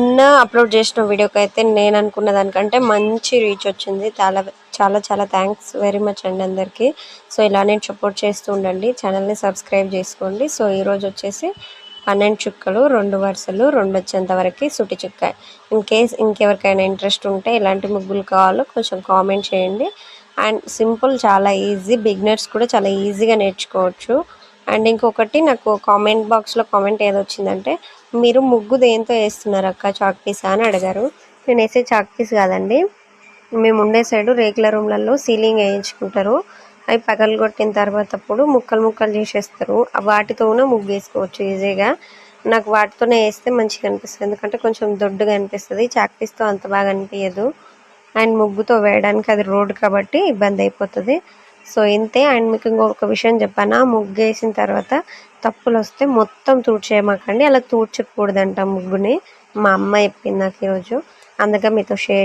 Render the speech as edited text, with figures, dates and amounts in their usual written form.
నిన్న అప్లోడ్ చేసిన వీడియోకి అయితే నేను అనుకున్న దానికంటే మంచి రీచ్ వచ్చింది. చాలా చాలా చాలా థ్యాంక్స్ వెరీ మచ్ అండి అందరికీ. సో ఇలానే సపోర్ట్ చేస్తూ ఉండండి, ఛానల్ని సబ్స్క్రైబ్ చేసుకోండి. సో ఈరోజు వచ్చేసి 12 చుక్కలు 2 వరుసలు 2 వచ్చేంత వరకు సుటి చుక్క. ఇంకెవరికైనా ఇంట్రెస్ట్ ఉంటే ఎలాంటి ముగ్గులు కావాలో కొంచెం కామెంట్ చేయండి. అండ్ సింపుల్, చాలా ఈజీ, బిగినర్స్ కూడా చాలా ఈజీగా నేర్చుకోవచ్చు. అండ్ ఇంకొకటి, నాకు కామెంట్ బాక్స్లో కామెంట్ ఏదొచ్చిందంటే, మీరు ముగ్గు దేంతో వేస్తున్నారు అక్క, చాక్ పీసా అని అడిగారు. నేను వేసే చాక్ పీస్ కాదండి, మేము ఉండే సైడు రేకుల రూమ్లలో సీలింగ్ వేయించుకుంటారు. అవి పగలగొట్టిన తర్వాత ముక్కలు ముక్కలు చేసేస్తారు. వాటితోనే ముగ్గు వేసుకోవచ్చు ఈజీగా. నాకు వాటితోనే వేస్తే మంచిగా అనిపిస్తుంది, ఎందుకంటే కొంచెం దొడ్డుగా అనిపిస్తుంది. చాక్ పీస్తో అంత బాగా అనిపించదు. అండ్ ముగ్గుతో వేయడానికి అది రోడ్ కాబట్టి ఇబ్బంది అయిపోతుంది. సో ఇంతే. అండ్ మీకు ఇంకొక విషయం చెప్పాను, ముగ్గు వేసిన తర్వాత తప్పులు వస్తే మొత్తం తుడిచేయమాకండి, అలా తుడ్చకూడదంట ముగ్గుని. మా అమ్మ చెప్పింది నాకు ఈరోజు, అందుకే మీతో షేర్